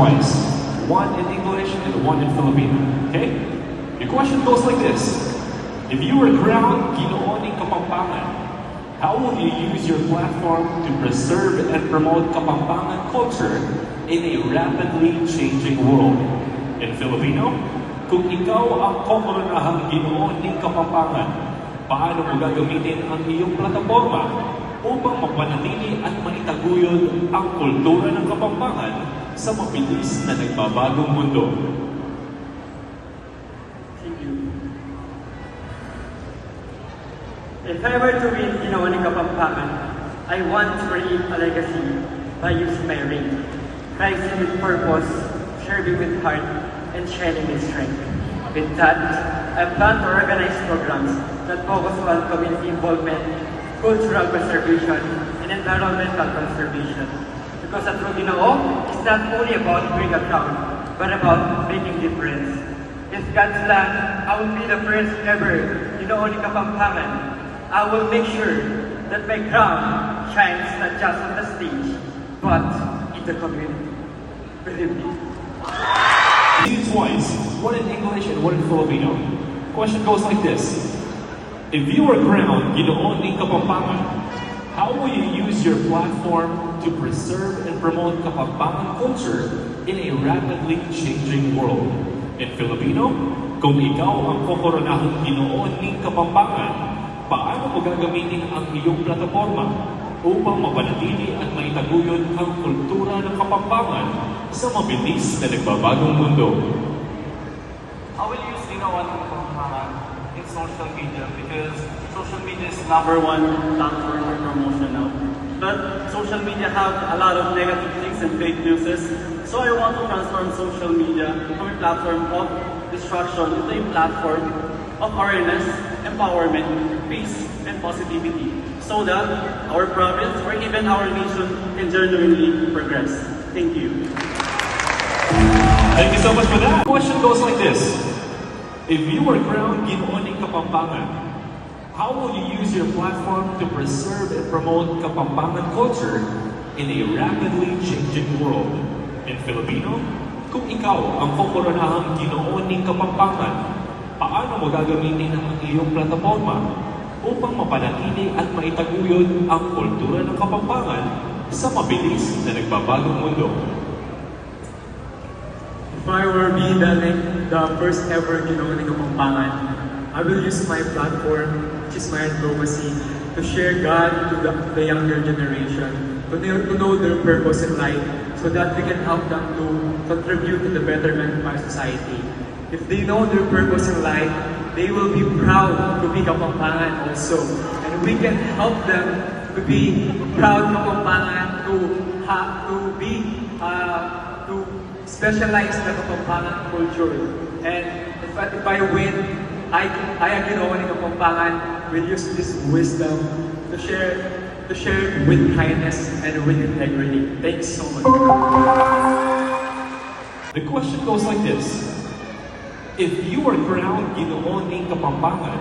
twice. One in English and one in Filipino. Okay? Your question goes like this. If you were crowned Ginoo ng Kapampangan, how will you use your platform to preserve and promote Kapampangan culture in a rapidly changing world? In Filipino, kung ikaw ang kokoronahang Ginoo ng Kapampangan, paano mo gagamitin ang iyong plataforma upang mapanatili at maitaguyod ang kultura ng Kapampangan sa mabilis na nagbabagong mundo? Thank you. If I were to win Ginoo ng Kapampangan, I want to create a legacy by using my ring, rising with purpose, serving with heart, and sharing with strength. With that, I plan to organize programs that focus on community involvement, cultural preservation, and environmental conservation. Because a true Ginoo is not only about being a crown, but about making difference. If God's plan, I will be the first ever Ginoo ng Kapampangan. I will make sure that my crown shines not just on the stage, but in the community. Believe me. Twice, one in English and one in Filipino. Question goes like this. If you were crowned Ginoo ng Kapampangan, how will you use your platform to preserve and promote Kapampangan culture in a rapidly changing world? In Filipino, kung ikaw ang kokoronahang Ginoo ng Kapampangan, paano mo gagamitin ang iyong plataforma upang mapanatili at maitaguyod ang kultura ng Kapampangan sa mabilis na nagbabagong mundo? I will use Ginoo ng Kapampangan in social media because social media is number one platform for promotion now. But social media have a lot of negative things and fake news. So I want to transform social media from a platform of destruction into a platform of awareness, empowerment, peace, and positivity, so that our province or even our nation can genuinely progress. Thank you. Thank you so much for that. The question goes like this. If you were crowned Ginoo ng Kapampangan, how will you use your platform to preserve and promote Kapampangan culture in a rapidly changing world? In Filipino, kung ikaw ang kokoronahang Ginoo ng Kapampangan, paano mo gagamitin ang iyong plataforma upang mapanatili at maitaguyod ang kultura ng Kapampangan sa mabilis na nagbabagong mundo? If I were the first ever Ginoo ng Kapampangan, I will use my platform, which is my advocacy, to share God to the younger generation, to know their purpose in life, so that we can help them to contribute to the betterment of our society. If they know their purpose in life, they will be proud to be Kapampangan also. And we can help them to be proud Kapampangan, to specialize the Kapampangan culture. And if I win, I Ginoo ng Kapampangan will use this wisdom to share with kindness and with integrity. Thanks so much. The question goes like this. If you were crowned Ginoo ng Kapampangan,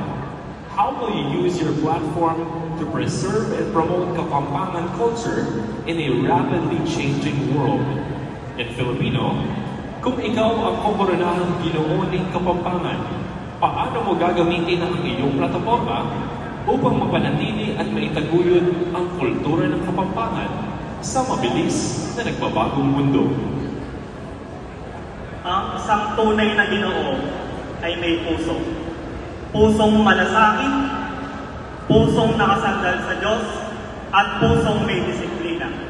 how will you use your platform to preserve and promote Kapampangan culture in a rapidly changing world? In Filipino, kung ikaw ang kokoronahang Ginoo ng Kapampangan, paano mo gagamitin ang iyong plataforma upang mapanatili at maitaguyod ang kultura ng Kapampangan sa mabilis na nagbabagong mundo? Ang isang tunay na Ginoo ay may puso. Pusong malasakit, pusong nakasandal sa Diyos, at pusong may disiplina.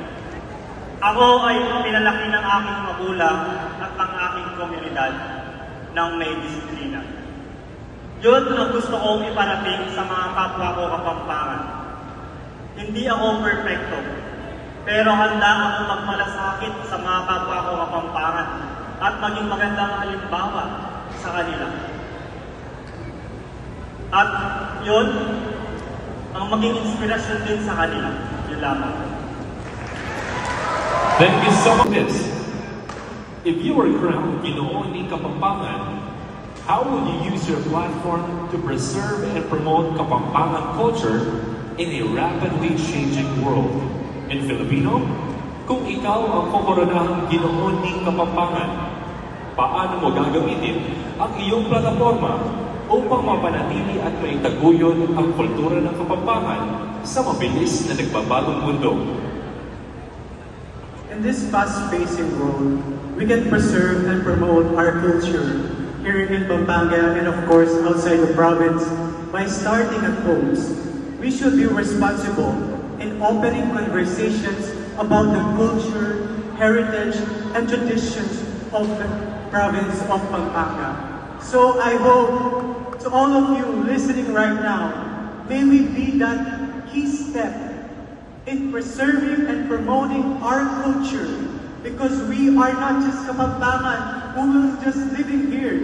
Ako ay pinalaki ng aking magulang at ng aking komunidad ng may disiplina. Yun ang gusto kong iparating sa mga kapwa ko Kapampangan. Hindi ako perfecto, pero handa akong magmalasakit sa mga kapwa ko Kapampangan at maging magandang halimbawa sa kanila. At yun, ang maging inspirasyon din sa kanila. Yun lamang. Thank you so much. If you were crowned Ginoo ng Kapampangan, how will you use your platform to preserve and promote Kapampangan culture in a rapidly changing world? In Filipino, Kung ikaw ang kokoronahang Ginoo ng Kapampangan, paano mo gagamitin ang iyong plataforma upang mapanatili at maitaguyod ang kultura ng Kapampangan sa mabilis na nagbabagong mundo? In this fast-paced world, we can preserve and promote our culture here in Pampanga and of course outside the province by starting at homes. We should be responsible in opening conversations about the culture, heritage, and traditions of the province of Pampanga. So I hope to all of you listening right now, may we be that key step in preserving and promoting our culture, because we are not just Kapampangan who will just living here.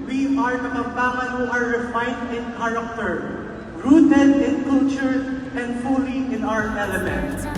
We are Kapampangan who are refined in character, rooted in culture, and fully in our element.